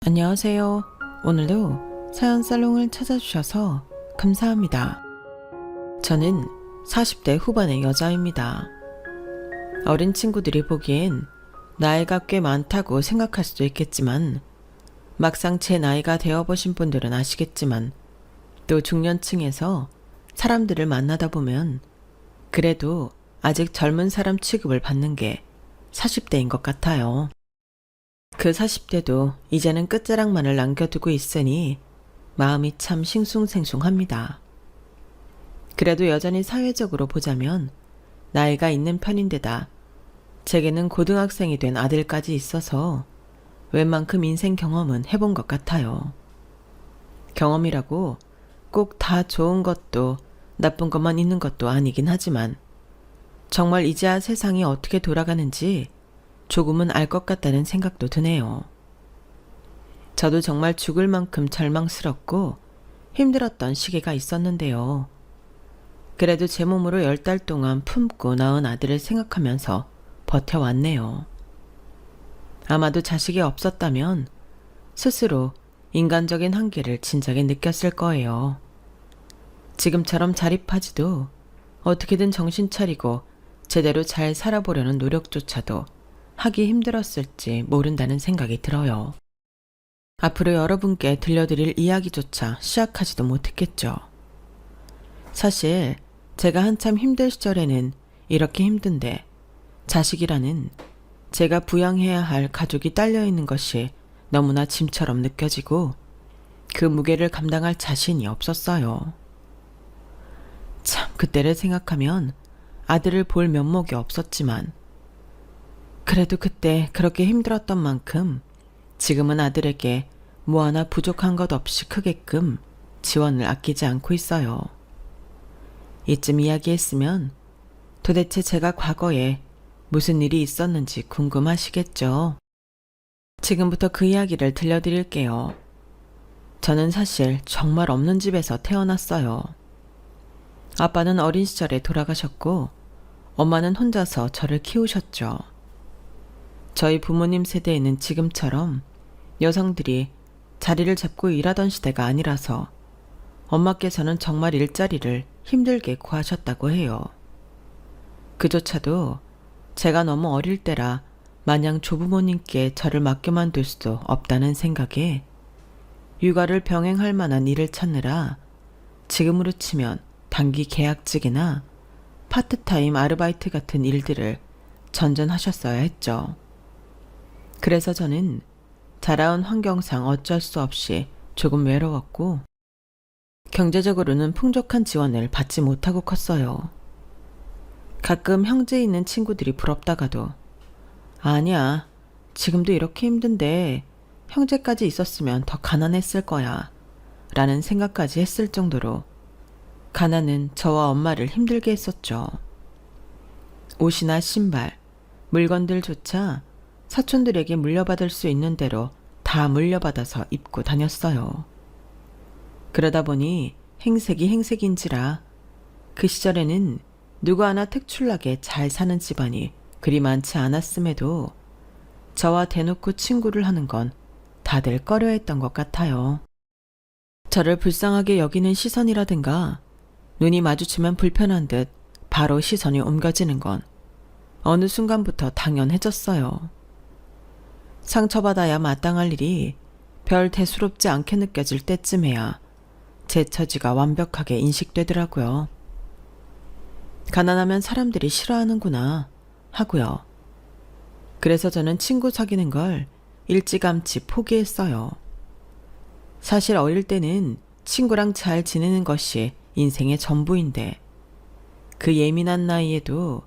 안녕하세요. 오늘도 사연 살롱을 찾아주셔서 감사합니다. 저는 40대 후반의 여자입니다. 어린 친구들이 보기엔 나이가 꽤 많다고 생각할 수도 있겠지만 막상 제 나이가 되어보신 분들은 아시겠지만 또 중년층에서 사람들을 만나다 보면 그래도 아직 젊은 사람 취급을 받는 게 40대인 것 같아요. 그 40대도 이제는 끝자락만을 남겨두고 있으니 마음이 참 싱숭생숭합니다. 그래도 여전히 사회적으로 보자면 나이가 있는 편인데다 제게는 고등학생이 된 아들까지 있어서 웬만큼 인생 경험은 해본 것 같아요. 경험이라고 꼭 다 좋은 것도 나쁜 것만 있는 것도 아니긴 하지만 정말 이제야 세상이 어떻게 돌아가는지 조금은 알 것 같다는 생각도 드네요. 저도 정말 죽을 만큼 절망스럽고 힘들었던 시기가 있었는데요. 그래도 제 몸으로 10달 동안 품고 낳은 아들을 생각하면서 버텨왔네요. 아마도 자식이 없었다면 스스로 인간적인 한계를 진작에 느꼈을 거예요. 지금처럼 자립하지도 어떻게든 정신 차리고 제대로 잘 살아보려는 노력조차도 하기 힘들었을지 모른다는 생각이 들어요. 앞으로 여러분께 들려드릴 이야기조차 시작하지도 못했겠죠. 사실 제가 한참 힘들 시절에는 이렇게 힘든데 자식이라는 제가 부양해야 할 가족이 딸려있는 것이 너무나 짐처럼 느껴지고 그 무게를 감당할 자신이 없었어요. 참 그때를 생각하면 아들을 볼 면목이 없었지만 그래도 그때 그렇게 힘들었던 만큼 지금은 아들에게 뭐 하나 부족한 것 없이 크게끔 지원을 아끼지 않고 있어요. 이쯤 이야기했으면 도대체 제가 과거에 무슨 일이 있었는지 궁금하시겠죠? 지금부터 그 이야기를 들려드릴게요. 저는 사실 정말 없는 집에서 태어났어요. 아빠는 어린 시절에 돌아가셨고 엄마는 혼자서 저를 키우셨죠. 저희 부모님 세대에는 지금처럼 여성들이 자리를 잡고 일하던 시대가 아니라서 엄마께서는 정말 일자리를 힘들게 구하셨다고 해요. 그조차도 제가 너무 어릴 때라 마냥 조부모님께 저를 맡겨만 둘 수도 없다는 생각에 육아를 병행할 만한 일을 찾느라 지금으로 치면 단기 계약직이나 파트타임 아르바이트 같은 일들을 전전하셨어야 했죠. 그래서 저는 자라온 환경상 어쩔 수 없이 조금 외로웠고 경제적으로는 풍족한 지원을 받지 못하고 컸어요. 가끔 형제 있는 친구들이 부럽다가도 아니야, 지금도 이렇게 힘든데 형제까지 있었으면 더 가난했을 거야 라는 생각까지 했을 정도로 가난은 저와 엄마를 힘들게 했었죠. 옷이나 신발, 물건들조차 사촌들에게 물려받을 수 있는 대로 다 물려받아서 입고 다녔어요. 그러다 보니 행색이 행색인지라 그 시절에는 누구 하나 특출나게 잘 사는 집안이 그리 많지 않았음에도 저와 대놓고 친구를 하는 건 다들 꺼려했던 것 같아요. 저를 불쌍하게 여기는 시선이라든가 눈이 마주치면 불편한 듯 바로 시선이 옮겨지는 건 어느 순간부터 당연해졌어요. 상처받아야 마땅할 일이 별 대수롭지 않게 느껴질 때쯤에야 제 처지가 완벽하게 인식되더라고요. 가난하면 사람들이 싫어하는구나 하고요. 그래서 저는 친구 사귀는 걸 일찌감치 포기했어요. 사실 어릴 때는 친구랑 잘 지내는 것이 인생의 전부인데 그 예민한 나이에도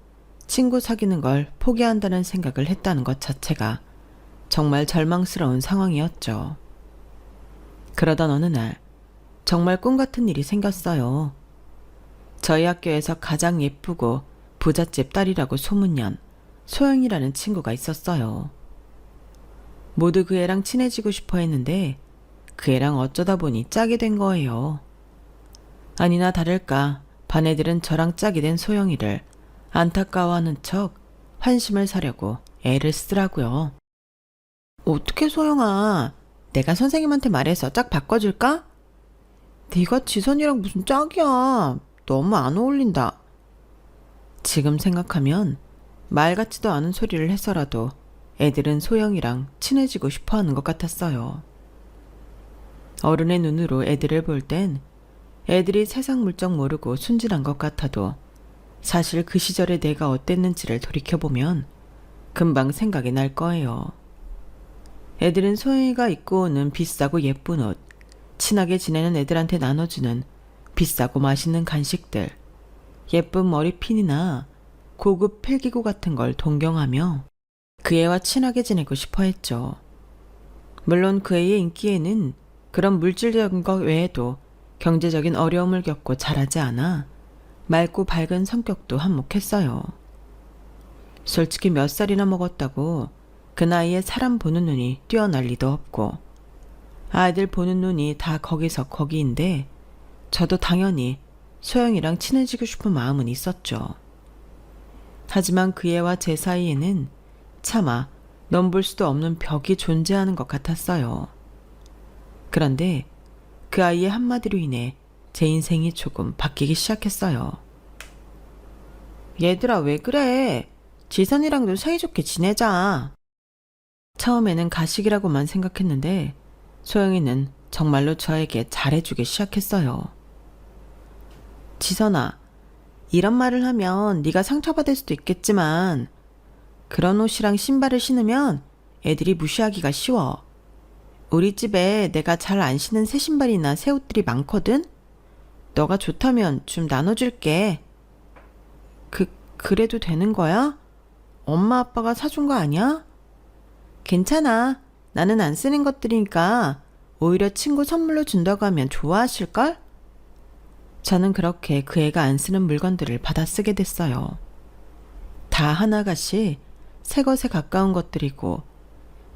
친구 사귀는 걸 포기한다는 생각을 했다는 것 자체가 정말 절망스러운 상황이었죠. 그러던 어느 날 정말 꿈 같은 일이 생겼어요. 저희 학교에서 가장 예쁘고 부잣집 딸이라고 소문난 소영이라는 친구가 있었어요. 모두 그 애랑 친해지고 싶어 했는데 그 애랑 어쩌다 보니 짝이 된 거예요. 아니나 다를까 반 애들은 저랑 짝이 된 소영이를 안타까워하는 척 환심을 사려고 애를 쓰더라고요. 어떻게 소영아, 내가 선생님한테 말해서 짝 바꿔줄까? 네가 지선이랑 무슨 짝이야. 너무 안 어울린다. 지금 생각하면 말 같지도 않은 소리를 해서라도 애들은 소영이랑 친해지고 싶어 하는 것 같았어요. 어른의 눈으로 애들을 볼 땐 애들이 세상 물정 모르고 순진한 것 같아도 사실 그 시절에 내가 어땠는지를 돌이켜보면 금방 생각이 날 거예요. 애들은 소영이가 입고 오는 비싸고 예쁜 옷, 친하게 지내는 애들한테 나눠주는 비싸고 맛있는 간식들, 예쁜 머리핀이나 고급 필기구 같은 걸 동경하며 그 애와 친하게 지내고 싶어 했죠. 물론 그 애의 인기에는 그런 물질적인 것 외에도 경제적인 어려움을 겪고 자라지 않아 맑고 밝은 성격도 한몫했어요. 솔직히 몇 살이나 먹었다고 그 나이에 사람 보는 눈이 뛰어날 리도 없고 아이들 보는 눈이 다 거기서 거기인데 저도 당연히 소영이랑 친해지고 싶은 마음은 있었죠. 하지만 그 애와 제 사이에는 차마 넘볼 수도 없는 벽이 존재하는 것 같았어요. 그런데 그 아이의 한마디로 인해 제 인생이 조금 바뀌기 시작했어요. 얘들아 왜 그래? 지선이랑도 사이좋게 지내자. 처음에는 가식이라고만 생각했는데 소영이는 정말로 저에게 잘해주기 시작했어요. 지선아, 이런 말을 하면 네가 상처받을 수도 있겠지만 그런 옷이랑 신발을 신으면 애들이 무시하기가 쉬워. 우리 집에 내가 잘 안 신는 새 신발이나 새 옷들이 많거든? 너가 좋다면 좀 나눠줄게. 그래도 되는 거야? 엄마 아빠가 사준 거 아니야? 괜찮아. 나는 안 쓰는 것들이니까 오히려 친구 선물로 준다고 하면 좋아하실걸? 저는 그렇게 그 애가 안 쓰는 물건들을 받아 쓰게 됐어요. 다 하나같이 새 것에 가까운 것들이고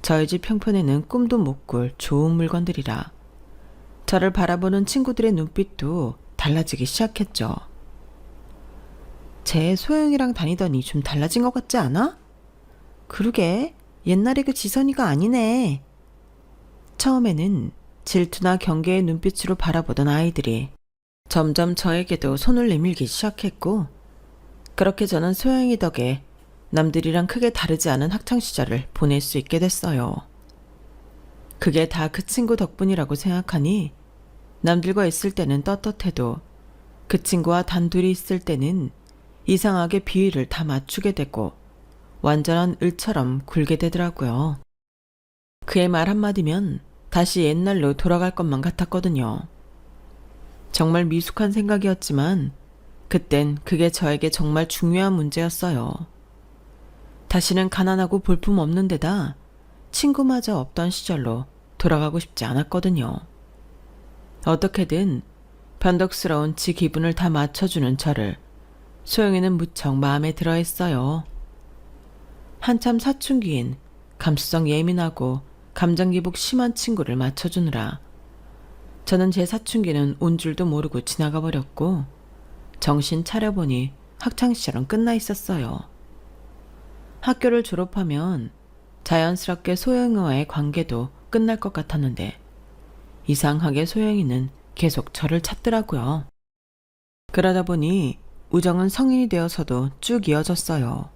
저희 집 형편에는 꿈도 못 꿀 좋은 물건들이라 저를 바라보는 친구들의 눈빛도 달라지기 시작했죠. 쟤 소영이랑 다니더니 좀 달라진 것 같지 않아? 그러게, 옛날에 그 지선이가 아니네. 처음에는 질투나 경계의 눈빛으로 바라보던 아이들이 점점 저에게도 손을 내밀기 시작했고 그렇게 저는 소영이 덕에 남들이랑 크게 다르지 않은 학창시절을 보낼 수 있게 됐어요. 그게 다 그 친구 덕분이라고 생각하니 남들과 있을 때는 떳떳해도 그 친구와 단둘이 있을 때는 이상하게 비위를 다 맞추게 되고 완전한 을처럼 굴게 되더라고요. 그의 말 한마디면 다시 옛날로 돌아갈 것만 같았거든요. 정말 미숙한 생각이었지만 그땐 그게 저에게 정말 중요한 문제였어요. 다시는 가난하고 볼품없는 데다 친구마저 없던 시절로 돌아가고 싶지 않았거든요. 어떻게든 변덕스러운 지 기분을 다 맞춰주는 저를 소영이는 무척 마음에 들어 했어요. 한참 사춘기인 감수성 예민하고 감정기복 심한 친구를 맞춰주느라 저는 제 사춘기는 온 줄도 모르고 지나가 버렸고 정신 차려보니 학창시절은 끝나 있었어요. 학교를 졸업하면 자연스럽게 소영이와의 관계도 끝날 것 같았는데 이상하게 소영이는 계속 저를 찾더라고요. 그러다 보니 우정은 성인이 되어서도 쭉 이어졌어요.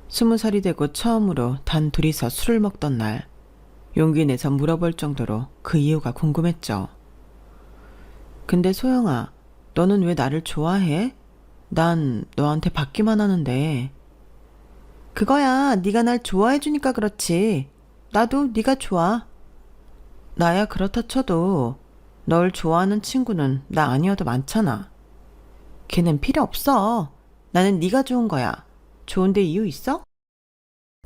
20살이 되고 처음으로 단 둘이서 술을 먹던 날 용기 내서 물어볼 정도로 그 이유가 궁금했죠. 근데 소영아, 너는 왜 나를 좋아해? 난 너한테 받기만 하는데. 그거야 네가 날 좋아해주니까 그렇지. 나도 네가 좋아. 나야 그렇다 쳐도 널 좋아하는 친구는 나 아니어도 많잖아. 걔는 필요 없어. 나는 네가 좋은 거야. 좋은데 이유 있어?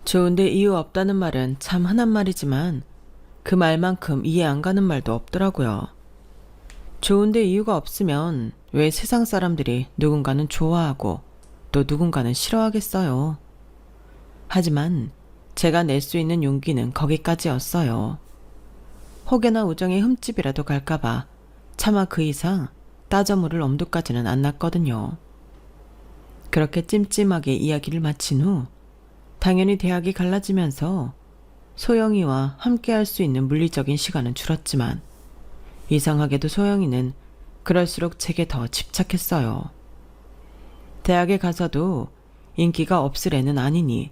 좋은데 이유 없다는 말은 참 흔한 말이지만 그 말만큼 이해 안 가는 말도 없더라고요. 좋은데 이유가 없으면 왜 세상 사람들이 누군가는 좋아하고 또 누군가는 싫어하겠어요. 하지만 제가 낼 수 있는 용기는 거기까지였어요. 혹여나 우정의 흠집이라도 갈까봐 차마 그 이상 따져 물을 엄두까지는 안 났거든요. 그렇게 찜찜하게 이야기를 마친 후 당연히 대학이 갈라지면서 소영이와 함께할 수 있는 물리적인 시간은 줄었지만 이상하게도 소영이는 그럴수록 제게 더 집착했어요. 대학에 가서도 인기가 없을 애는 아니니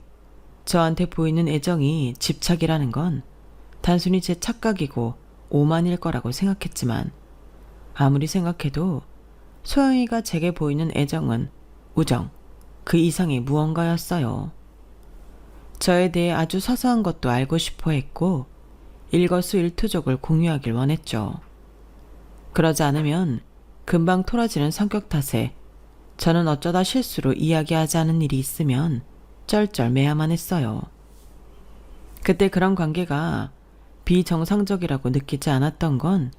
저한테 보이는 애정이 집착이라는 건 단순히 제 착각이고 오만일 거라고 생각했지만 아무리 생각해도 소영이가 제게 보이는 애정은 우정, 그 이상의 무언가였어요. 저에 대해 아주 사소한 것도 알고 싶어 했고 일거수일투족을 공유하길 원했죠. 그러지 않으면 금방 토라지는 성격 탓에 저는 어쩌다 실수로 이야기하지 않은 일이 있으면 쩔쩔매야만 했어요. 그때 그런 관계가 비정상적이라고 느끼지 않았던 건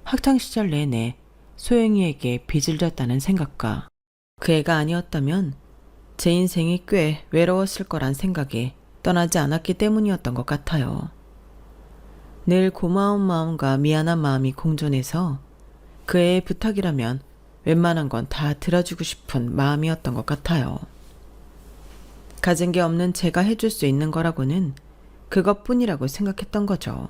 학창시절 내내 소영이에게 빚을 졌다는 생각과 그 애가 아니었다면 제 인생이 꽤 외로웠을 거란 생각이 떠나지 않았기 때문이었던 것 같아요. 늘 고마운 마음과 미안한 마음이 공존해서 그 애의 부탁이라면 웬만한 건 다 들어주고 싶은 마음이었던 것 같아요. 가진 게 없는 제가 해줄 수 있는 거라고는 그것뿐이라고 생각했던 거죠.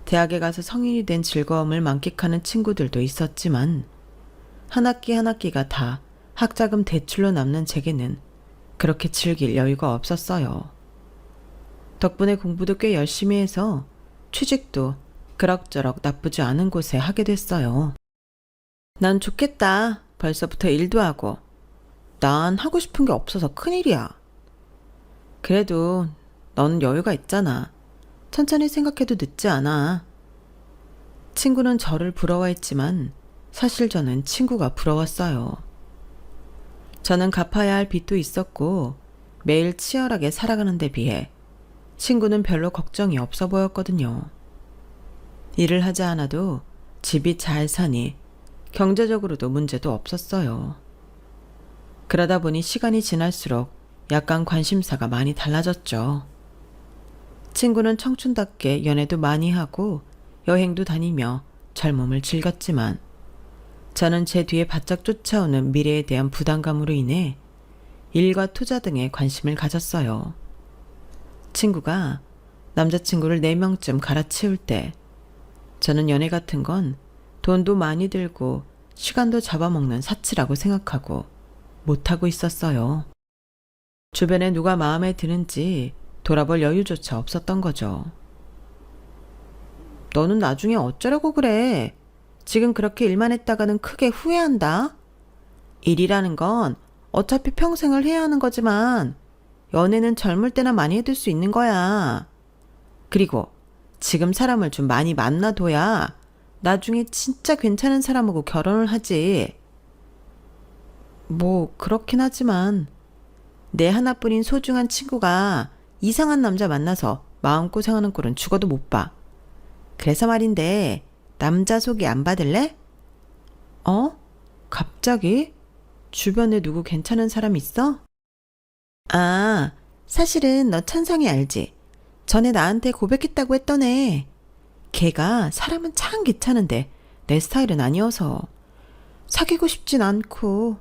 대학에 가서 성인이 된 즐거움을 만끽하는 친구들도 있었지만 한 학기 한 학기가 다 학자금 대출로 남는 제게는 그렇게 즐길 여유가 없었어요. 덕분에 공부도 꽤 열심히 해서 취직도 그럭저럭 나쁘지 않은 곳에 하게 됐어요. 난 좋겠다. 벌써부터 일도 하고. 난 하고 싶은 게 없어서 큰일이야. 그래도 넌 여유가 있잖아. 천천히 생각해도 늦지 않아. 친구는 저를 부러워했지만 사실 저는 친구가 부러웠어요. 저는 갚아야 할 빚도 있었고 매일 치열하게 살아가는 데 비해 친구는 별로 걱정이 없어 보였거든요. 일을 하지 않아도 집이 잘 사니 경제적으로도 문제도 없었어요. 그러다 보니 시간이 지날수록 약간 관심사가 많이 달라졌죠. 친구는 청춘답게 연애도 많이 하고 여행도 다니며 젊음을 즐겼지만 저는 제 뒤에 바짝 쫓아오는 미래에 대한 부담감으로 인해 일과 투자 등에 관심을 가졌어요. 친구가 남자친구를 4명쯤 갈아치울 때 저는 연애 같은 건 돈도 많이 들고 시간도 잡아먹는 사치라고 생각하고 못하고 있었어요. 주변에 누가 마음에 드는지 돌아볼 여유조차 없었던 거죠. 너는 나중에 어쩌려고 그래? 지금 그렇게 일만 했다가는 크게 후회한다. 일이라는 건 어차피 평생을 해야 하는 거지만 연애는 젊을 때나 많이 해둘 수 있는 거야. 그리고 지금 사람을 좀 많이 만나둬야 나중에 진짜 괜찮은 사람하고 결혼을 하지. 뭐 그렇긴 하지만 내 하나뿐인 소중한 친구가 이상한 남자 만나서 마음고생하는 꼴은 죽어도 못 봐. 그래서 말인데 남자 소개 안 받을래? 어? 갑자기? 주변에 누구 괜찮은 사람 있어? 아, 사실은 너 찬성이 알지? 전에 나한테 고백했다고 했던 애. 걔가 사람은 참 괜찮은데 내 스타일은 아니어서 사귀고 싶진 않고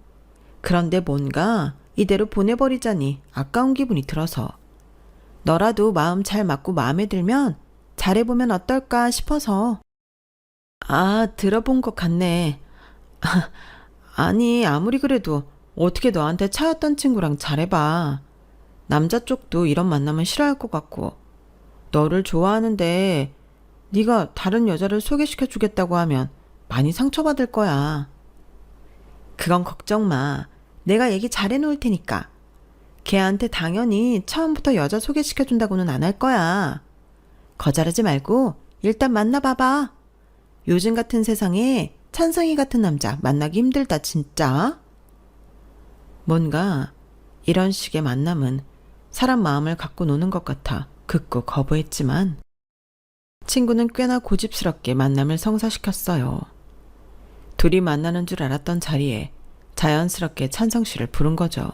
그런데 뭔가 이대로 보내버리자니 아까운 기분이 들어서 너라도 마음 잘 맞고 마음에 들면 잘해보면 어떨까 싶어서. 아, 들어본 것 같네. 아니, 아무리 그래도 어떻게 너한테 차였던 친구랑 잘해봐. 남자 쪽도 이런 만남은 싫어할 것 같고 너를 좋아하는데 네가 다른 여자를 소개시켜주겠다고 하면 많이 상처받을 거야. 그건 걱정 마. 내가 얘기 잘해놓을 테니까. 걔한테 당연히 처음부터 여자 소개시켜준다고는 안 할 거야. 거절하지 말고 일단 만나봐봐. 요즘 같은 세상에 찬성이 같은 남자 만나기 힘들다 진짜. 뭔가 이런 식의 만남은 사람 마음을 갖고 노는 것 같아 극구 거부했지만 친구는 꽤나 고집스럽게 만남을 성사시켰어요. 둘이 만나는 줄 알았던 자리에 자연스럽게 찬성 씨를 부른 거죠.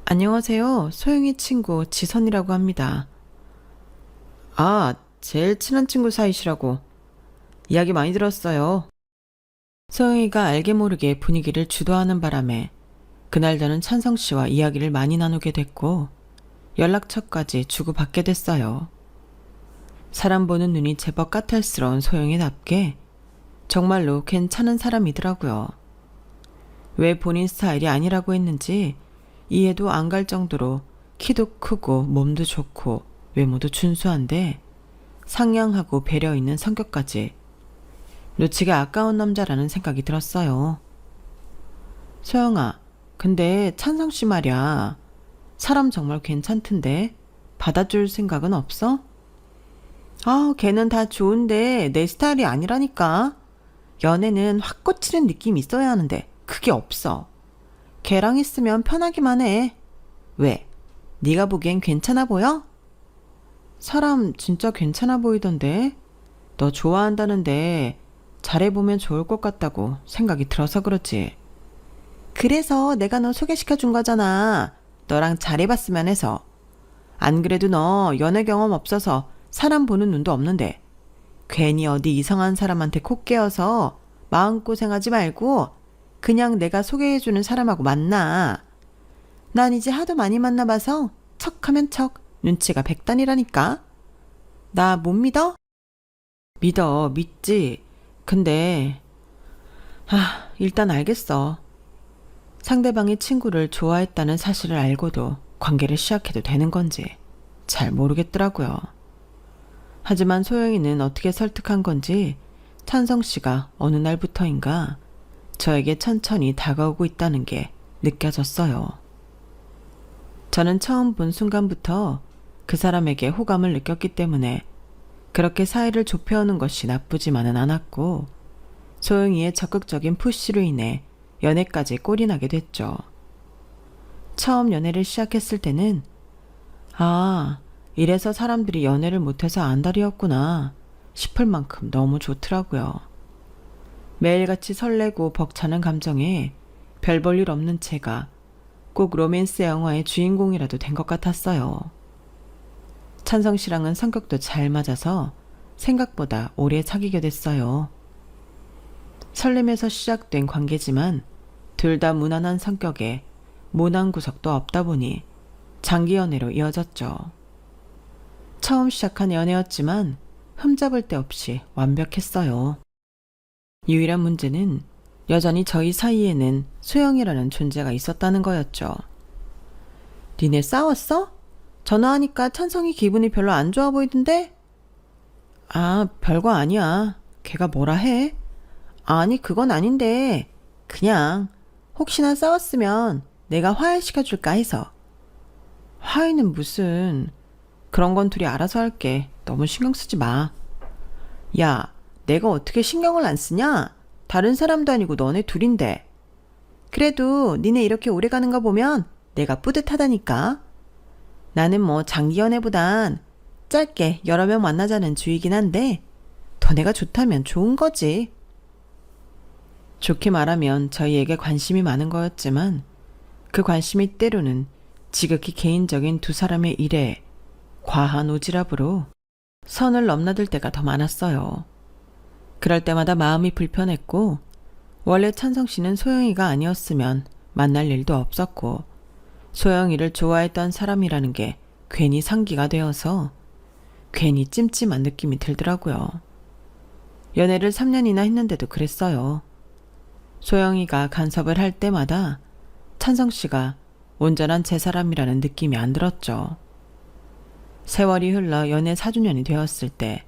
안녕하세요. 소영이 친구 지선이라고 합니다. 아, 제일 친한 친구 사이시라고. 이야기 많이 들었어요. 소영이가 알게 모르게 분위기를 주도하는 바람에 그날 저는 찬성 씨와 이야기를 많이 나누게 됐고 연락처까지 주고받게 됐어요. 사람 보는 눈이 제법 까탈스러운 소영이답게 정말로 괜찮은 사람이더라고요. 왜 본인 스타일이 아니라고 했는지 이해도 안 갈 정도로 키도 크고 몸도 좋고 외모도 준수한데 상냥하고 배려 있는 성격까지 놓치기 아까운 남자라는 생각이 들었어요. 소영아, 근데 찬성 씨 말이야. 사람 정말 괜찮던데 받아줄 생각은 없어? 아, 걔는 다 좋은데 내 스타일이 아니라니까. 연애는 확 꽂히는 느낌이 있어야 하는데 그게 없어. 걔랑 있으면 편하기만 해. 왜? 네가 보기엔 괜찮아 보여? 사람 진짜 괜찮아 보이던데. 너 좋아한다는데 잘해보면 좋을 것 같다고 생각이 들어서 그렇지. 그래서 내가 너 소개시켜 준 거잖아. 너랑 잘해봤으면 해서. 안 그래도 너 연애 경험 없어서 사람 보는 눈도 없는데 괜히 어디 이상한 사람한테 코 깨어서 마음고생하지 말고 그냥 내가 소개해주는 사람하고 만나. 난 이제 하도 많이 만나봐서 척하면 척 눈치가 백단이라니까. 나 못 믿어? 믿어, 믿지. 근데 일단 알겠어. 상대방이 친구를 좋아했다는 사실을 알고도 관계를 시작해도 되는 건지 잘 모르겠더라고요. 하지만 소영이는 어떻게 설득한 건지 찬성 씨가 어느 날부터인가 저에게 천천히 다가오고 있다는 게 느껴졌어요. 저는 처음 본 순간부터 그 사람에게 호감을 느꼈기 때문에 그렇게 사이를 좁혀오는 것이 나쁘지만은 않았고 소영이의 적극적인 푸시로 인해 연애까지 꼴이 나게 됐죠. 처음 연애를 시작했을 때는 이래서 사람들이 연애를 못해서 안달이었구나 싶을 만큼 너무 좋더라고요. 매일같이 설레고 벅차는 감정에 별 볼 일 없는 제가 꼭 로맨스 영화의 주인공이라도 된 것 같았어요. 찬성 씨랑은 성격도 잘 맞아서 생각보다 오래 사귀게 됐어요. 설렘에서 시작된 관계지만 둘 다 무난한 성격에 모난 구석도 없다 보니 장기 연애로 이어졌죠. 처음 시작한 연애였지만 흠잡을 데 없이 완벽했어요. 유일한 문제는 여전히 저희 사이에는 소영이라는 존재가 있었다는 거였죠. 니네 싸웠어? 전화하니까 찬성이 기분이 별로 안 좋아 보이던데? 별거 아니야. 걔가 뭐라 해? 아니, 그건 아닌데 그냥 혹시나 싸웠으면 내가 화해시켜줄까 해서. 화해는 무슨. 그런 건 둘이 알아서 할게. 너무 신경 쓰지 마. 야, 내가 어떻게 신경을 안 쓰냐? 다른 사람도 아니고 너네 둘인데. 그래도 니네 이렇게 오래 가는 거 보면 내가 뿌듯하다니까. 나는 뭐 장기 연애보단 짧게 여러 명 만나자는 주의긴 한데 더 내가 좋다면 좋은 거지. 좋게 말하면 저희에게 관심이 많은 거였지만 그 관심이 때로는 지극히 개인적인 두 사람의 일에 과한 오지랖으로 선을 넘나들 때가 더 많았어요. 그럴 때마다 마음이 불편했고 원래 찬성 씨는 소영이가 아니었으면 만날 일도 없었고 소영이를 좋아했던 사람이라는 게 괜히 상기가 되어서 괜히 찜찜한 느낌이 들더라고요. 연애를 3년이나 했는데도 그랬어요. 소영이가 간섭을 할 때마다 찬성 씨가 온전한 제 사람이라는 느낌이 안 들었죠. 세월이 흘러 연애 4주년이 되었을 때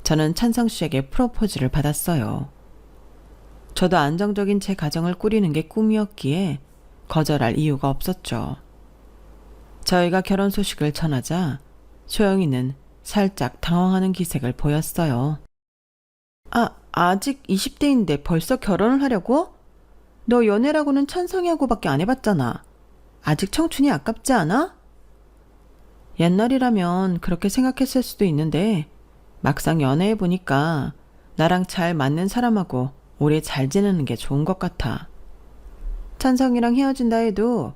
저는 찬성 씨에게 프로포즈를 받았어요. 저도 안정적인 제 가정을 꾸리는 게 꿈이었기에 거절할 이유가 없었죠. 저희가 결혼 소식을 전하자 소영이는 살짝 당황하는 기색을 보였어요. 아직 20대인데 벌써 결혼을 하려고? 너 연애라고는 찬성이하고밖에 안 해봤잖아. 아직 청춘이 아깝지 않아? 옛날이라면 그렇게 생각했을 수도 있는데 막상 연애해보니까 나랑 잘 맞는 사람하고 오래 잘 지내는 게 좋은 것 같아. 찬성이랑 헤어진다 해도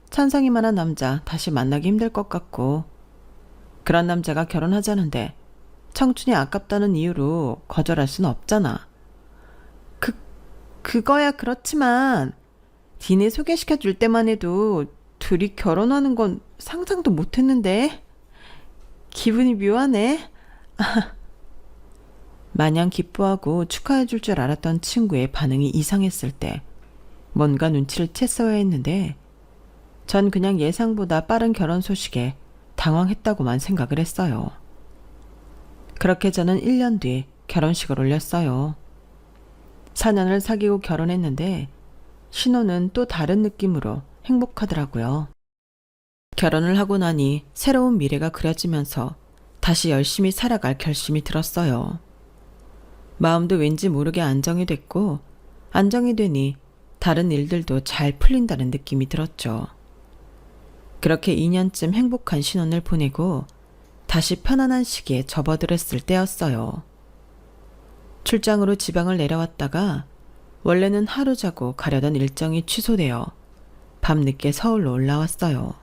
찬성이만한 남자 다시 만나기 힘들 것 같고 그런 남자가 결혼하자는데 청춘이 아깝다는 이유로 거절할 수는 없잖아. 그거야 그렇지만 니네 소개시켜 줄 때만 해도 둘이 결혼하는 건 상상도 못했는데. 기분이 묘하네. 마냥 기뻐하고 축하해 줄 줄 알았던 친구의 반응이 이상했을 때 뭔가 눈치를 챘어야 했는데 전 그냥 예상보다 빠른 결혼 소식에 당황했다고만 생각을 했어요. 그렇게 저는 1년 뒤 결혼식을 올렸어요. 4년을 사귀고 결혼했는데 신혼은 또 다른 느낌으로 행복하더라고요. 결혼을 하고 나니 새로운 미래가 그려지면서 다시 열심히 살아갈 결심이 들었어요. 마음도 왠지 모르게 안정이 됐고 안정이 되니 다른 일들도 잘 풀린다는 느낌이 들었죠. 그렇게 2년쯤 행복한 신혼을 보내고 다시 편안한 시기에 접어들었을 때였어요. 출장으로 지방을 내려왔다가 원래는 하루 자고 가려던 일정이 취소되어 밤늦게 서울로 올라왔어요.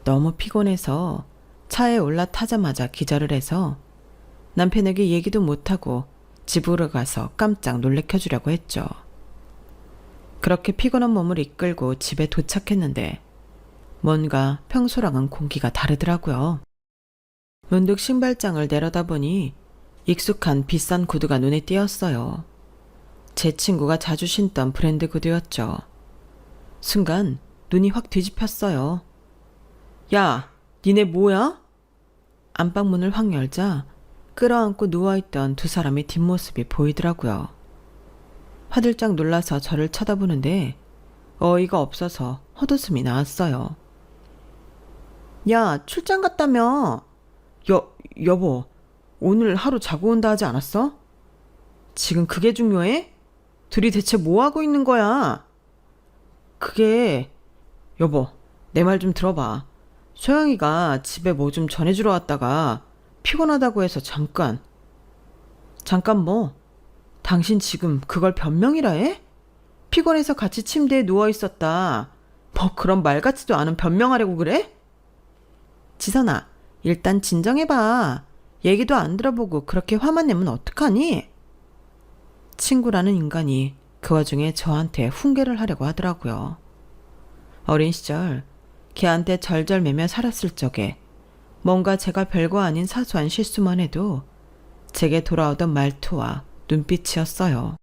너무 피곤해서 차에 올라타자마자 기절을 해서 남편에게 얘기도 못하고 집으로 가서 깜짝 놀래켜주려고 했죠. 그렇게 피곤한 몸을 이끌고 집에 도착했는데 뭔가 평소랑은 공기가 다르더라고요. 문득 신발장을 내려다보니 익숙한 비싼 구두가 눈에 띄었어요. 제 친구가 자주 신던 브랜드 구두였죠. 순간 눈이 확 뒤집혔어요. 야, 니네 뭐야? 안방문을 확 열자 끌어안고 누워있던 두 사람의 뒷모습이 보이더라고요. 화들짝 놀라서 저를 쳐다보는데 어이가 없어서 헛웃음이 나왔어요. 야, 출장 갔다며? 여보, 오늘 하루 자고 온다 하지 않았어? 지금 그게 중요해? 둘이 대체 뭐 하고 있는 거야? 그게, 여보, 내 말 좀 들어봐. 소영이가 집에 뭐 좀 전해주러 왔다가 피곤하다고 해서 잠깐 뭐? 당신 지금 그걸 변명이라 해? 피곤해서 같이 침대에 누워 있었다. 뭐 그런 말 같지도 않은 변명하려고 그래? 지선아, 일단 진정해봐. 얘기도 안 들어보고 그렇게 화만 내면 어떡하니? 친구라는 인간이 그 와중에 저한테 훈계를 하려고 하더라고요. 어린 시절 걔한테 절절매며 살았을 적에 뭔가 제가 별거 아닌 사소한 실수만 해도 제게 돌아오던 말투와 눈빛이었어요.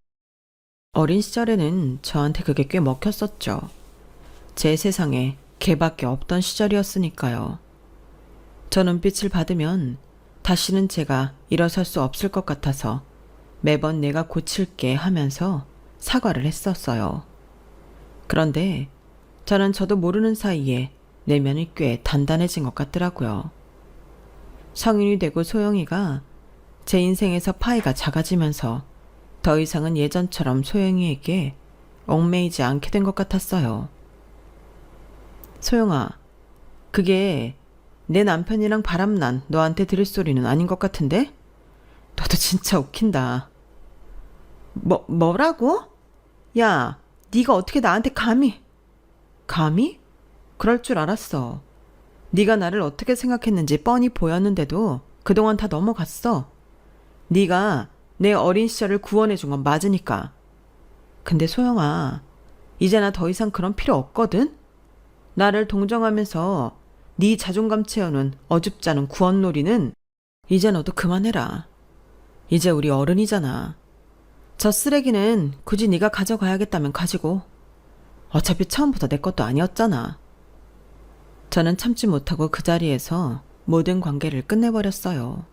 어린 시절에는 저한테 그게 꽤 먹혔었죠. 제 세상에 걔밖에 없던 시절이었으니까요. 저 눈빛을 받으면 다시는 제가 일어설 수 없을 것 같아서 매번 내가 고칠게 하면서 사과를 했었어요. 그런데 저는 저도 모르는 사이에 내면이 꽤 단단해진 것 같더라고요. 성인이 되고 소영이가 제 인생에서 파이가 작아지면서 더 이상은 예전처럼 소영이에게 얽매이지 않게 된 것 같았어요. 소영아, 그게 내 남편이랑 바람난 너한테 들을 소리는 아닌 것 같은데? 너도 진짜 웃긴다. 뭐라고? 야, 네가 어떻게 나한테 감히? 감히? 그럴 줄 알았어. 네가 나를 어떻게 생각했는지 뻔히 보였는데도 그동안 다 넘어갔어. 네가 내 어린 시절을 구원해 준 건 맞으니까. 근데 소영아, 이제 나 더 이상 그런 필요 없거든? 나를 동정하면서 네 자존감 채우는 어줍지 않은 구원놀이는 이제 너도 그만해라. 이제 우리 어른이잖아. 저 쓰레기는 굳이 네가 가져가야겠다면 가지고. 어차피 처음부터 내 것도 아니었잖아. 저는 참지 못하고 그 자리에서 모든 관계를 끝내버렸어요.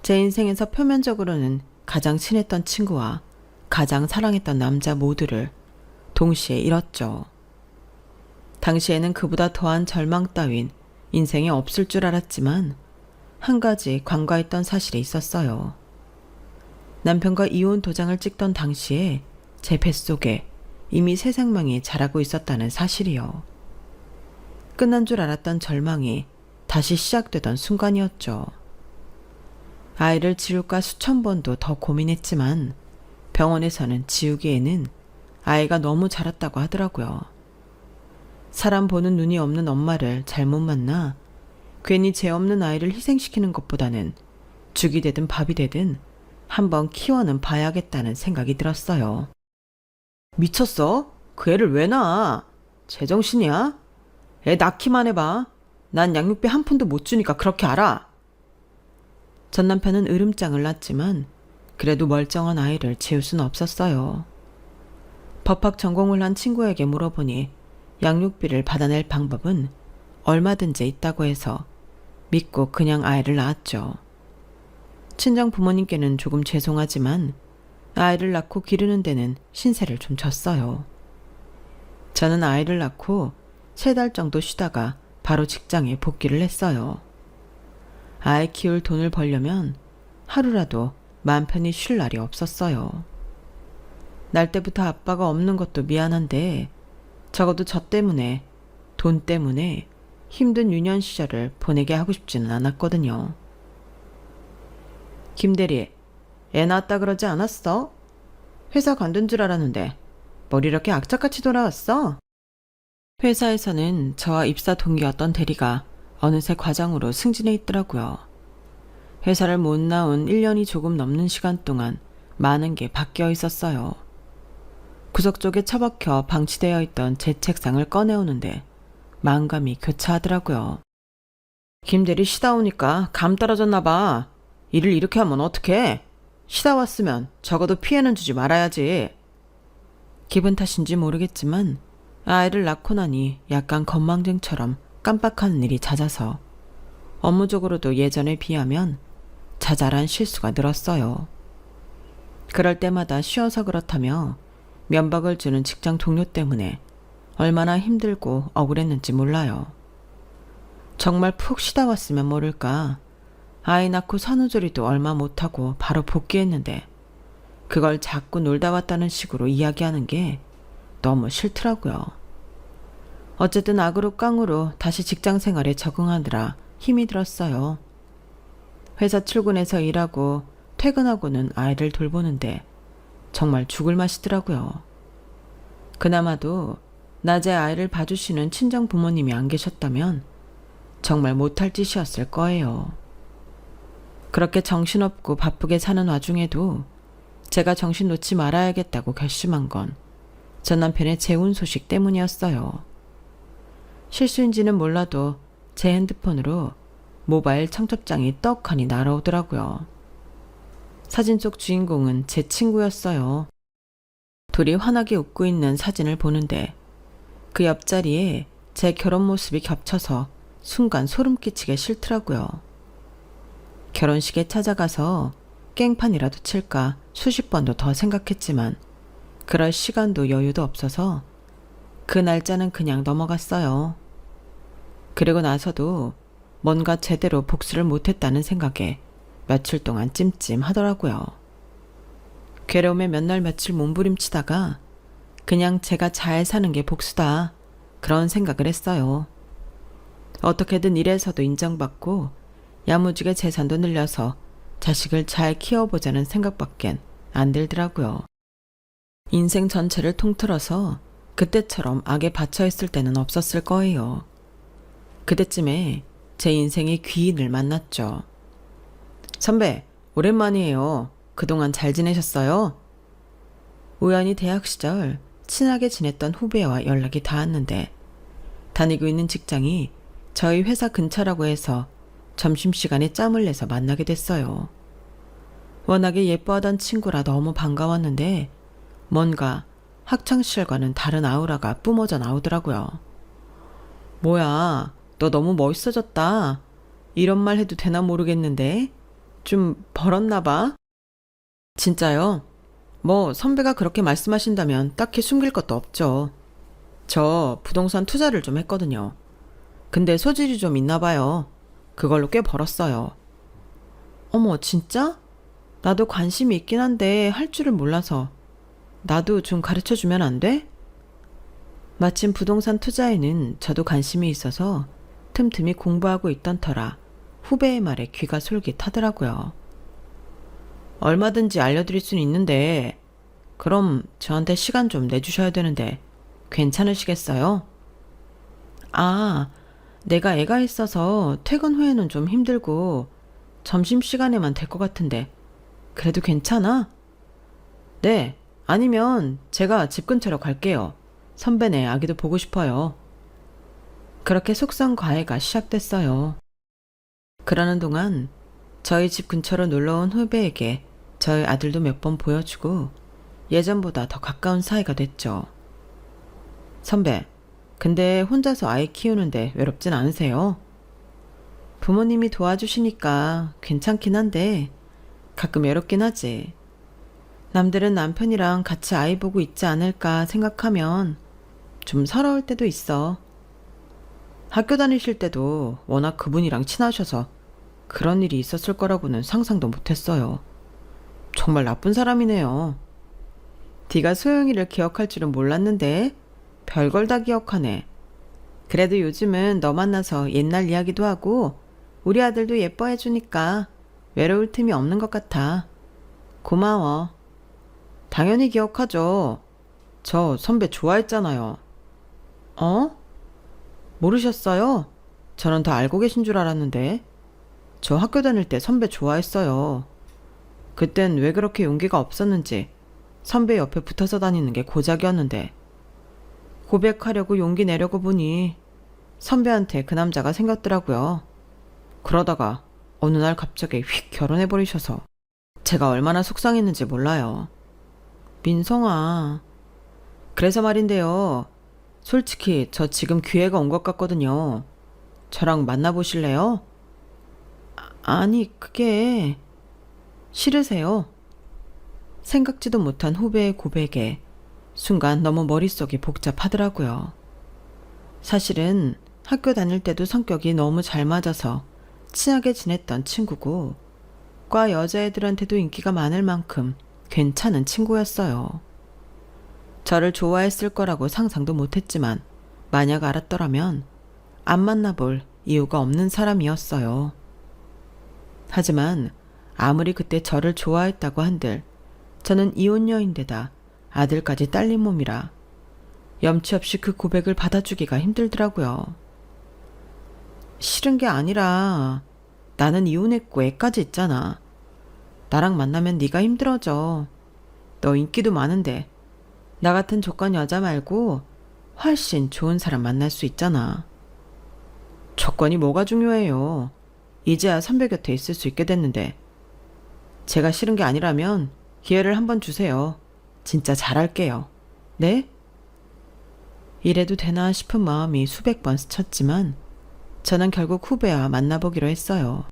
제 인생에서 표면적으로는 가장 친했던 친구와 가장 사랑했던 남자 모두를 동시에 잃었죠. 당시에는 그보다 더한 절망 따윈 인생에 없을 줄 알았지만 한 가지 관과했던 사실이 있었어요. 남편과 이혼 도장을 찍던 당시에 제 뱃속에 이미 새 생명이 자라고 있었다는 사실이요. 끝난 줄 알았던 절망이 다시 시작되던 순간이었죠. 아이를 지울까 수천 번도 더 고민했지만 병원에서는 지우기에는 아이가 너무 자랐다고 하더라고요. 사람 보는 눈이 없는 엄마를 잘못 만나 괜히 죄 없는 아이를 희생시키는 것보다는 죽이 되든 밥이 되든 한번 키워는 봐야겠다는 생각이 들었어요. 미쳤어? 그 애를 왜 낳아? 제정신이야? 애 낳기만 해봐. 난 양육비 한 푼도 못 주니까 그렇게 알아. 전 남편은 으름장을 놨지만 그래도 멀쩡한 아이를 지울 수는 없었어요. 법학 전공을 한 친구에게 물어보니 양육비를 받아낼 방법은 얼마든지 있다고 해서 믿고 그냥 아이를 낳았죠. 친정 부모님께는 조금 죄송하지만 아이를 낳고 기르는 데는 신세를 좀 졌어요. 저는 아이를 낳고 3달 정도 쉬다가 바로 직장에 복귀를 했어요. 아이 키울 돈을 벌려면 하루라도 마음 편히 쉴 날이 없었어요. 날 때부터 아빠가 없는 것도 미안한데 적어도 저 때문에, 돈 때문에 힘든 유년 시절을 보내게 하고 싶지는 않았거든요. 김대리, 애 낳았다 그러지 않았어? 회사 관둔 줄 알았는데 뭘 이렇게 악착같이 돌아왔어? 회사에서는 저와 입사 동기였던 대리가 어느새 과장으로 승진해 있더라고요. 회사를 못 나온 1년이 조금 넘는 시간 동안 많은 게 바뀌어 있었어요. 구석 쪽에 처박혀 방치되어 있던 제 책상을 꺼내오는데 마음감이 교차하더라고요. 김대리 쉬다 오니까 감 떨어졌나 봐. 일을 이렇게 하면 어떡해? 쉬다 왔으면 적어도 피해는 주지 말아야지. 기분 탓인지 모르겠지만 아이를 낳고 나니 약간 건망증처럼 깜빡하는 일이 잦아서 업무적으로도 예전에 비하면 자잘한 실수가 늘었어요. 그럴 때마다 쉬어서 그렇다며 면박을 주는 직장 동료 때문에 얼마나 힘들고 억울했는지 몰라요. 정말 푹 쉬다 왔으면 모를까. 아이 낳고 산후조리도 얼마 못하고 바로 복귀했는데 그걸 자꾸 놀다 왔다는 식으로 이야기하는 게 너무 싫더라고요. 어쨌든 악으로 깡으로 다시 직장 생활에 적응하느라 힘이 들었어요. 회사 출근해서 일하고 퇴근하고는 아이를 돌보는데 정말 죽을 맛이더라고요. 그나마도 낮에 아이를 봐주시는 친정 부모님이 안 계셨다면 정말 못할 짓이었을 거예요. 그렇게 정신없고 바쁘게 사는 와중에도 제가 정신 놓지 말아야겠다고 결심한 건 전 남편의 재혼 소식 때문이었어요. 실수인지는 몰라도 제 핸드폰으로 모바일 청첩장이 떡하니 날아오더라고요. 사진 속 주인공은 제 친구였어요. 둘이 환하게 웃고 있는 사진을 보는데 그 옆자리에 제 결혼 모습이 겹쳐서 순간 소름 끼치게 싫더라고요. 결혼식에 찾아가서 깽판이라도 칠까 수십 번도 더 생각했지만 그럴 시간도 여유도 없어서 그 날짜는 그냥 넘어갔어요. 그리고 나서도 뭔가 제대로 복수를 못했다는 생각에 며칠 동안 찜찜하더라고요. 괴로움에 몇 날 며칠 몸부림치다가 그냥 제가 잘 사는 게 복수다 그런 생각을 했어요. 어떻게든 일에서도 인정받고 야무지게 재산도 늘려서 자식을 잘 키워보자는 생각밖엔 안 들더라고요. 인생 전체를 통틀어서 그때처럼 악에 받쳐있을 때는 없었을 거예요. 그때쯤에 제 인생의 귀인을 만났죠. 선배, 오랜만이에요. 그동안 잘 지내셨어요? 우연히 대학 시절 친하게 지냈던 후배와 연락이 닿았는데 다니고 있는 직장이 저희 회사 근처라고 해서 점심시간에 짬을 내서 만나게 됐어요. 워낙에 예뻐하던 친구라 너무 반가웠는데 뭔가 학창시절과는 다른 아우라가 뿜어져 나오더라고요. 뭐야, 너 너무 멋있어졌다. 이런 말 해도 되나 모르겠는데 좀 벌었나 봐. 진짜요? 뭐 선배가 그렇게 말씀하신다면 딱히 숨길 것도 없죠. 저 부동산 투자를 좀 했거든요. 근데 소질이 좀 있나 봐요. 그걸로 꽤 벌었어요. 어머, 진짜? 나도 관심이 있긴 한데 할 줄을 몰라서 나도 좀 가르쳐주면 안 돼? 마침 부동산 투자에는 저도 관심이 있어서 틈틈이 공부하고 있던 터라 후배의 말에 귀가 솔깃하더라고요. 얼마든지 알려드릴 수는 있는데 그럼 저한테 시간 좀 내주셔야 되는데 괜찮으시겠어요? 아, 내가 애가 있어서 퇴근 후에는 좀 힘들고 점심시간에만 될 것 같은데 그래도 괜찮아? 네, 아니면 제가 집 근처로 갈게요. 선배네 아기도 보고 싶어요. 그렇게 속성 과외가 시작됐어요. 그러는 동안 저희 집 근처로 놀러온 후배에게 저희 아들도 몇 번 보여주고 예전보다 더 가까운 사이가 됐죠. 선배, 근데 혼자서 아이 키우는데 외롭진 않으세요? 부모님이 도와주시니까 괜찮긴 한데 가끔 외롭긴 하지. 남들은 남편이랑 같이 아이 보고 있지 않을까 생각하면 좀 서러울 때도 있어. 학교 다니실 때도 워낙 그분이랑 친하셔서 그런 일이 있었을 거라고는 상상도 못했어요. 정말 나쁜 사람이네요. 네가 소영이를 기억할 줄은 몰랐는데 별걸 다 기억하네. 그래도 요즘은 너 만나서 옛날 이야기도 하고 우리 아들도 예뻐해주니까 외로울 틈이 없는 것 같아. 고마워. 당연히 기억하죠. 저 선배 좋아했잖아요. 어? 모르셨어요? 저는 다 알고 계신 줄 알았는데. 저 학교 다닐 때 선배 좋아했어요. 그땐 왜 그렇게 용기가 없었는지 선배 옆에 붙어서 다니는 게 고작이었는데 고백하려고 용기 내려고 보니 선배한테 그 남자가 생겼더라고요. 그러다가 어느 날 갑자기 휙 결혼해버리셔서 제가 얼마나 속상했는지 몰라요. 민성아. 그래서 말인데요. 솔직히 저 지금 기회가 온 것 같거든요. 저랑 만나보실래요? 아니, 그게 싫으세요? 생각지도 못한 후배의 고백에 순간 너무 머릿속이 복잡하더라고요. 사실은 학교 다닐 때도 성격이 너무 잘 맞아서 친하게 지냈던 친구고 과 여자애들한테도 인기가 많을 만큼 괜찮은 친구였어요. 저를 좋아했을 거라고 상상도 못했지만 만약 알았더라면 안 만나볼 이유가 없는 사람이었어요. 하지만 아무리 그때 저를 좋아했다고 한들 저는 이혼녀인데다 아들까지 딸린 몸이라 염치 없이 그 고백을 받아주기가 힘들더라고요. 싫은 게 아니라 나는 이혼했고 애까지 있잖아. 나랑 만나면 네가 힘들어져. 너 인기도 많은데 나 같은 조건 여자 말고 훨씬 좋은 사람 만날 수 있잖아. 조건이 뭐가 중요해요. 이제야 선배 곁에 있을 수 있게 됐는데 제가 싫은 게 아니라면 기회를 한번 주세요. 진짜 잘할게요. 네? 이래도 되나 싶은 마음이 수백 번 스쳤지만 저는 결국 후배와 만나보기로 했어요.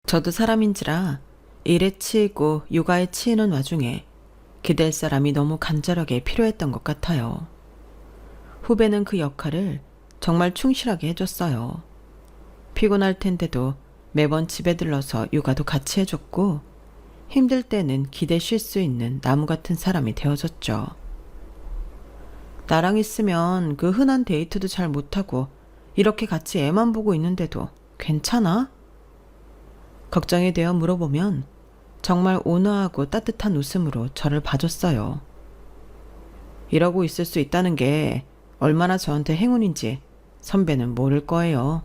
저도 사람인지라 일에 치이고 육아에 치이는 와중에 기댈 사람이 너무 간절하게 필요했던 것 같아요. 후배는 그 역할을 정말 충실하게 해줬어요. 피곤할 텐데도 매번 집에 들러서 육아도 같이 해줬고 힘들 때는 기대 쉴 수 있는 나무 같은 사람이 되어줬죠. 나랑 있으면 그 흔한 데이트도 잘 못하고 이렇게 같이 애만 보고 있는데도 괜찮아? 걱정이 되어 물어보면 정말 온화하고 따뜻한 웃음으로 저를 봐줬어요. 이러고 있을 수 있다는 게 얼마나 저한테 행운인지 선배는 모를 거예요.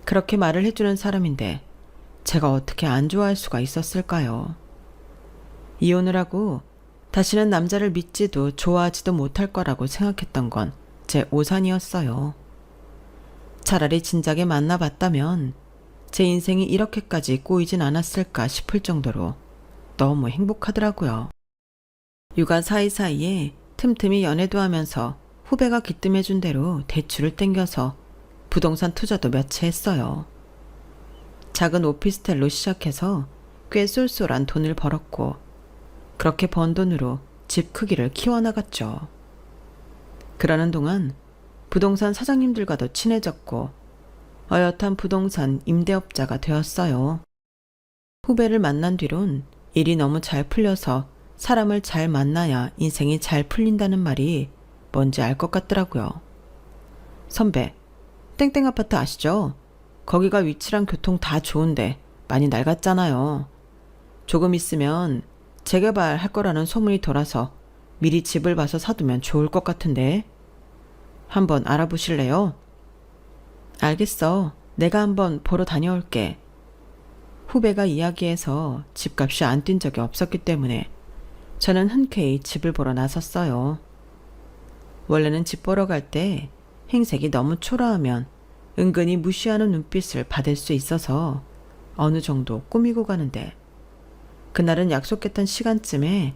그렇게 말을 해주는 사람인데 제가 어떻게 안 좋아할 수가 있었을까요? 이혼을 하고 다시는 남자를 믿지도 좋아하지도 못할 거라고 생각했던 건 제 오산이었어요. 차라리 진작에 만나봤다면 제 인생이 이렇게까지 꼬이진 않았을까 싶을 정도로 너무 행복하더라고요. 육아 사이사이에 틈틈이 연애도 하면서 후배가 기뜸해준 대로 대출을 땡겨서 부동산 투자도 몇 채 했어요. 작은 오피스텔로 시작해서 꽤 쏠쏠한 돈을 벌었고 그렇게 번 돈으로 집 크기를 키워나갔죠. 그러는 동안 부동산 사장님들과도 친해졌고 어엿한 부동산 임대업자가 되었어요. 후배를 만난 뒤론 일이 너무 잘 풀려서 사람을 잘 만나야 인생이 잘 풀린다는 말이 뭔지 알 것 같더라고요. 선배, 땡땡 아파트 아시죠? 거기가 위치랑 교통 다 좋은데 많이 낡았잖아요. 조금 있으면 재개발 할 거라는 소문이 돌아서 미리 집을 봐서 사두면 좋을 것 같은데 한번 알아보실래요? 알겠어. 내가 한번 보러 다녀올게. 후배가 이야기해서 집값이 안 뛴 적이 없었기 때문에 저는 흔쾌히 집을 보러 나섰어요. 원래는 집 보러 갈 때 행색이 너무 초라하면 은근히 무시하는 눈빛을 받을 수 있어서 어느 정도 꾸미고 가는데, 그날은 약속했던 시간쯤에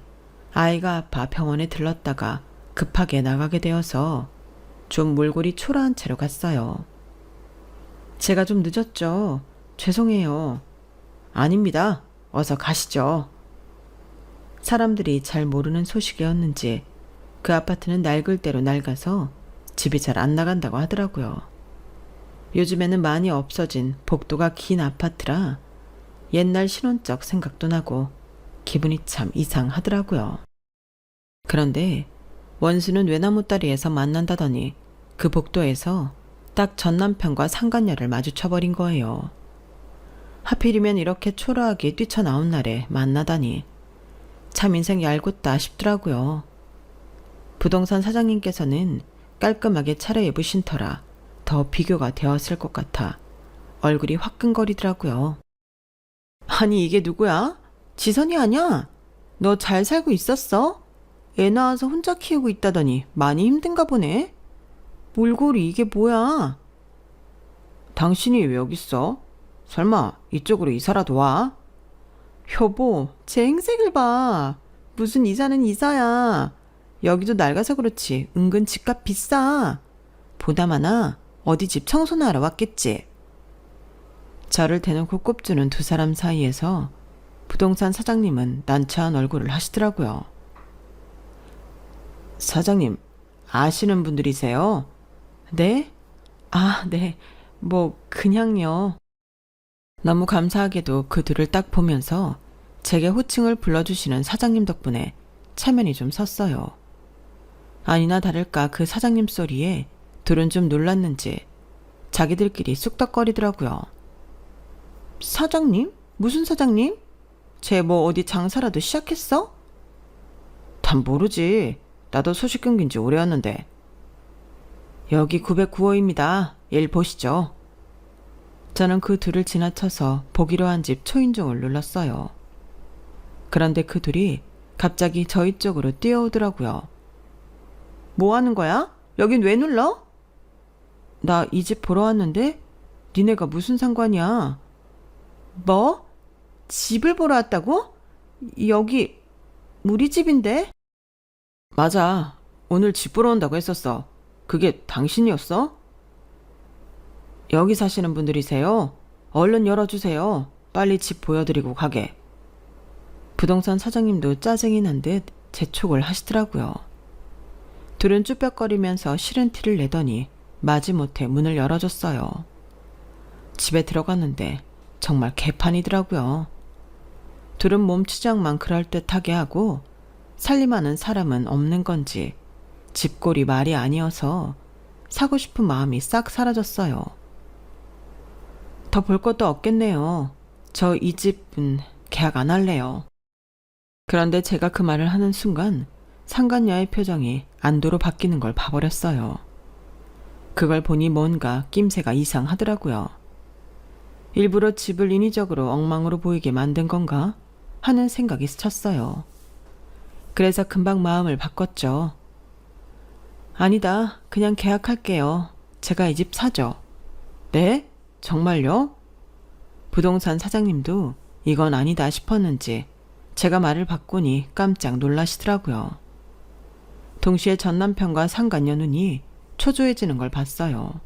아이가 아파 병원에 들렀다가 급하게 나가게 되어서 좀 몰골이 초라한 채로 갔어요. 제가 좀 늦었죠. 죄송해요. 아닙니다. 어서 가시죠. 사람들이 잘 모르는 소식이었는지 그 아파트는 낡을 대로 낡아서 집이 잘 안 나간다고 하더라고요. 요즘에는 많이 없어진 복도가 긴 아파트라 옛날 신혼적 생각도 나고 기분이 참 이상하더라고요. 그런데 원수는 외나무 다리에서 만난다더니 그 복도에서 딱 전 남편과 상간녀를 마주쳐버린 거예요. 하필이면 이렇게 초라하게 뛰쳐나온 날에 만나다니 참 인생 얄궂다 싶더라고요. 부동산 사장님께서는 깔끔하게 차려입으신 터라 더 비교가 되었을 것 같아 얼굴이 화끈거리더라고요. 아니 이게 누구야? 지선이 아냐? 너 잘 살고 있었어? 애 낳아서 혼자 키우고 있다더니 많이 힘든가 보네? 몰골이 이게 뭐야? 당신이 왜 여기 있어? 설마 이쪽으로 이사라도 와? 여보, 제 행색을 봐. 무슨 이사는 이사야. 여기도 낡아서 그렇지 은근 집값 비싸. 보다마나 어디 집 청소나 하러 왔겠지. 저를 대놓고 꼽주는 두 사람 사이에서 부동산 사장님은 난처한 얼굴을 하시더라고요. 사장님, 아시는 분들이세요? 네? 아, 네. 뭐 그냥요. 너무 감사하게도 그 둘을 딱 보면서 제게 호칭을 불러주시는 사장님 덕분에 체면이 좀 섰어요. 아니나 다를까 그 사장님 소리에 둘은 좀 놀랐는지 자기들끼리 쑥덕거리더라고요. 사장님? 무슨 사장님? 쟤 뭐 어디 장사라도 시작했어? 단 모르지. 나도 소식 끊긴 지 오래였는데. 여기 909호입니다. 일 보시죠. 저는 그 둘을 지나쳐서 보기로 한 집 초인종을 눌렀어요. 그런데 그 둘이 갑자기 저희 쪽으로 뛰어오더라고요. 뭐 하는 거야? 여긴 왜 눌러? 나 이 집 보러 왔는데 니네가 무슨 상관이야? 뭐? 집을 보러 왔다고? 여기 우리 집인데? 맞아. 오늘 집 보러 온다고 했었어. 그게 당신이었어? 여기 사시는 분들이세요? 얼른 열어주세요. 빨리 집 보여드리고 가게. 부동산 사장님도 짜증이 난 듯 재촉을 하시더라고요. 둘은 쭈뼛거리면서 싫은 티를 내더니 마지못해 문을 열어줬어요. 집에 들어갔는데 정말 개판이더라고요. 둘은 몸치장만 그럴듯하게 하고 살림하는 사람은 없는 건지 집골이 말이 아니어서 사고 싶은 마음이 싹 사라졌어요. 더 볼 것도 없겠네요. 저 이 집은 계약 안 할래요. 그런데 제가 그 말을 하는 순간 상간녀의 표정이 안도로 바뀌는 걸 봐버렸어요. 그걸 보니 뭔가 낌새가 이상하더라고요. 일부러 집을 인위적으로 엉망으로 보이게 만든 건가 하는 생각이 스쳤어요. 그래서 금방 마음을 바꿨죠. 아니다. 그냥 계약할게요. 제가 이 집 사죠. 네? 정말요? 부동산 사장님도 이건 아니다 싶었는지 제가 말을 바꾸니 깜짝 놀라시더라고요. 동시에 전 남편과 상간녀 눈이 초조해지는 걸 봤어요.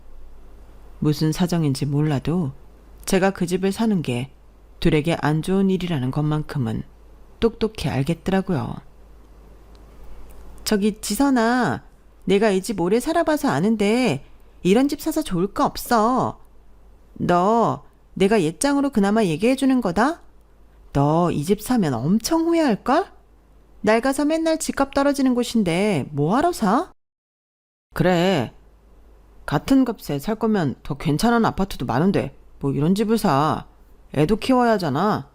무슨 사정인지 몰라도 제가 그 집을 사는 게 둘에게 안 좋은 일이라는 것만큼은 똑똑히 알겠더라고요. 저기 지선아, 내가 이 집 오래 살아봐서 아는데 이런 집 사서 좋을 거 없어. 너 내가 옛장으로 그나마 얘기해주는 거다? 너 이 집 사면 엄청 후회할걸? 낡아서 맨날 집값 떨어지는 곳인데 뭐하러 사? 그래. 같은 값에 살 거면 더 괜찮은 아파트도 많은데 뭐 이런 집을 사. 애도 키워야 하잖아.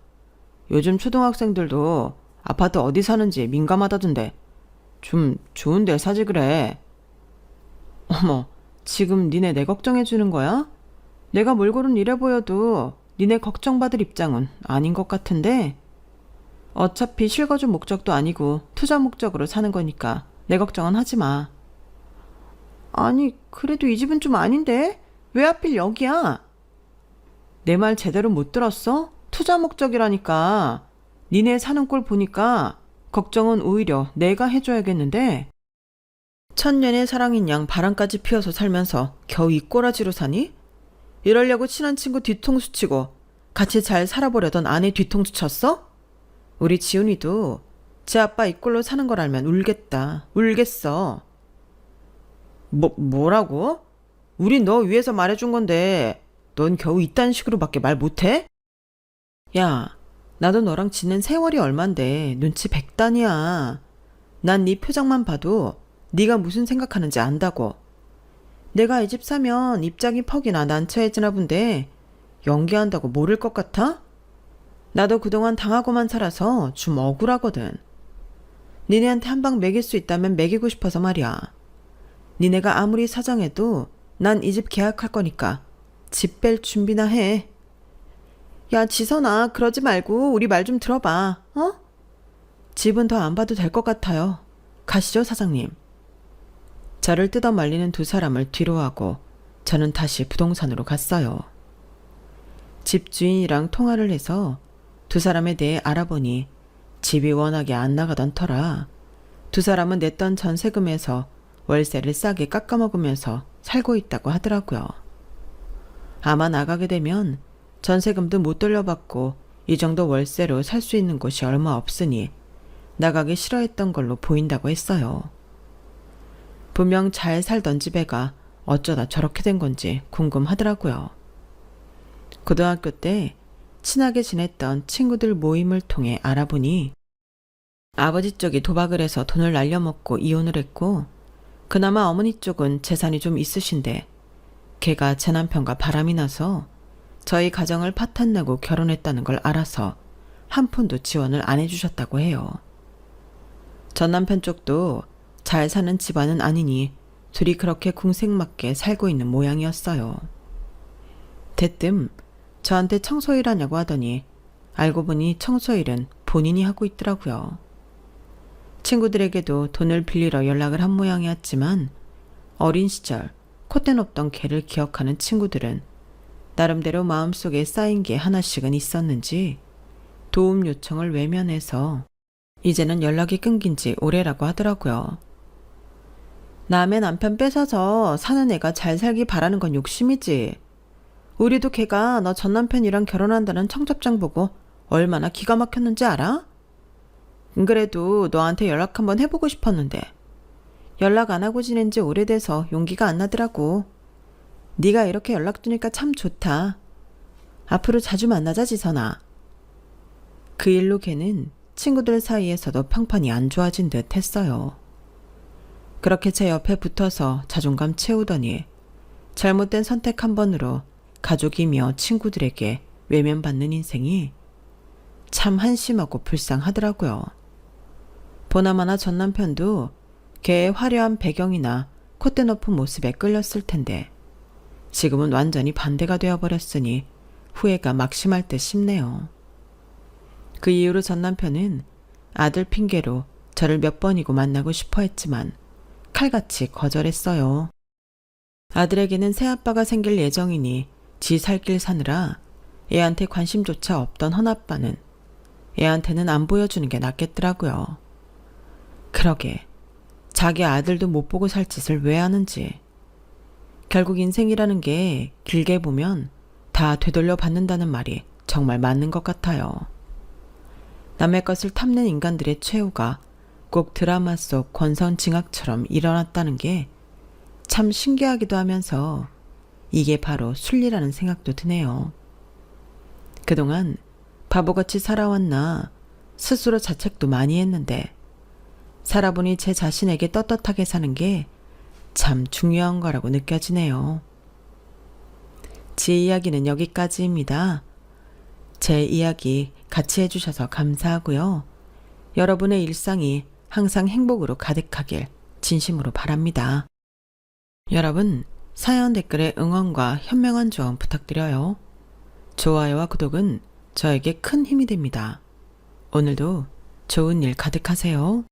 요즘 초등학생들도 아파트 어디 사는지 민감하다던데 좀 좋은 데 사지 그래. 어머, 지금 니네 내 걱정해주는 거야? 내가 몰골은 이래 보여도 니네 걱정받을 입장은 아닌 것 같은데? 어차피 실거주 목적도 아니고 투자 목적으로 사는 거니까 내 걱정은 하지 마. 아니, 그래도 이 집은 좀 아닌데? 왜 하필 여기야? 내 말 제대로 못 들었어? 투자 목적이라니까. 니네 사는 꼴 보니까 걱정은 오히려 내가 해줘야겠는데. 천년의 사랑인 양 바람까지 피워서 살면서 겨우 이 꼬라지로 사니? 이러려고 친한 친구 뒤통수 치고 같이 잘 살아보려던 아내 뒤통수 쳤어? 우리 지훈이도 제 아빠 이 꼴로 사는 걸 알면 울겠다. 울겠어. 뭐라고? 우린 너 위해서 말해준 건데 넌 겨우 이딴 식으로밖에 말 못해? 야, 나도 너랑 지낸 세월이 얼만데 눈치 백단이야. 난 네 표정만 봐도 네가 무슨 생각하는지 안다고. 내가 이 집 사면 입장이 퍽이나 난처해지나 본데 연기한다고 모를 것 같아? 나도 그동안 당하고만 살아서 좀 억울하거든. 니네한테 한 방 먹일 수 있다면 먹이고 싶어서 말이야. 니네가 아무리 사정해도 난 이 집 계약할 거니까 집 뺄 준비나 해. 야, 지선아, 그러지 말고 우리 말 좀 들어봐. 어? 집은 더 안 봐도 될 것 같아요. 가시죠, 사장님. 저를 뜯어 말리는 두 사람을 뒤로 하고 저는 다시 부동산으로 갔어요. 집주인이랑 통화를 해서 두 사람에 대해 알아보니 집이 워낙에 안 나가던 터라 두 사람은 냈던 전세금에서 월세를 싸게 깎아먹으면서 살고 있다고 하더라고요. 아마 나가게 되면 전세금도 못 돌려받고 이 정도 월세로 살 수 있는 곳이 얼마 없으니 나가기 싫어했던 걸로 보인다고 했어요. 분명 잘 살던 집애가 어쩌다 저렇게 된 건지 궁금하더라고요. 고등학교 때 친하게 지냈던 친구들 모임을 통해 알아보니 아버지 쪽이 도박을 해서 돈을 날려먹고 이혼을 했고 그나마 어머니 쪽은 재산이 좀 있으신데 걔가 제 남편과 바람이 나서 저희 가정을 파탄내고 결혼했다는 걸 알아서 한 푼도 지원을 안 해주셨다고 해요. 전 남편 쪽도 잘 사는 집안은 아니니 둘이 그렇게 궁색맞게 살고 있는 모양이었어요. 대뜸 저한테 청소일 하냐고 하더니 알고 보니 청소일은 본인이 하고 있더라고요. 친구들에게도 돈을 빌리러 연락을 한 모양이었지만 어린 시절 콧대 높던 걔를 기억하는 친구들은 나름대로 마음속에 쌓인 게 하나씩은 있었는지 도움 요청을 외면해서 이제는 연락이 끊긴 지 오래라고 하더라고요. 남의 남편 뺏어서 사는 애가 잘 살기 바라는 건 욕심이지. 우리도 걔가 너 전 남편이랑 결혼한다는 청첩장 보고 얼마나 기가 막혔는지 알아? 그래도 너한테 연락 한번 해보고 싶었는데 연락 안 하고 지낸 지 오래돼서 용기가 안 나더라고. 네가 이렇게 연락 주니까 참 좋다. 앞으로 자주 만나자, 지선아. 그 일로 걔는 친구들 사이에서도 평판이 안 좋아진 듯 했어요. 그렇게 제 옆에 붙어서 자존감 채우더니 잘못된 선택 한 번으로 가족이며 친구들에게 외면받는 인생이 참 한심하고 불쌍하더라고요. 보나마나 전 남편도 걔의 화려한 배경이나 콧대 높은 모습에 끌렸을 텐데 지금은 완전히 반대가 되어버렸으니 후회가 막심할 듯 싶네요. 그 이후로 전 남편은 아들 핑계로 저를 몇 번이고 만나고 싶어 했지만 칼같이 거절했어요. 아들에게는 새아빠가 생길 예정이니 지 살 길 사느라 애한테 관심조차 없던 헌아빠는 애한테는 안 보여주는 게 낫겠더라고요. 그러게 자기 아들도 못 보고 살 짓을 왜 하는지. 결국 인생이라는 게 길게 보면 다 되돌려 받는다는 말이 정말 맞는 것 같아요. 남의 것을 탐낸 인간들의 최후가 꼭 드라마 속 권선징악처럼 일어났다는 게 참 신기하기도 하면서 이게 바로 순리라는 생각도 드네요. 그동안 바보같이 살아왔나 스스로 자책도 많이 했는데 살아보니 제 자신에게 떳떳하게 사는 게 참 중요한 거라고 느껴지네요. 제 이야기는 여기까지입니다. 제 이야기 같이 해주셔서 감사하고요. 여러분의 일상이 항상 행복으로 가득하길 진심으로 바랍니다. 여러분, 사연 댓글에 응원과 현명한 조언 부탁드려요. 좋아요와 구독은 저에게 큰 힘이 됩니다. 오늘도 좋은 일 가득하세요.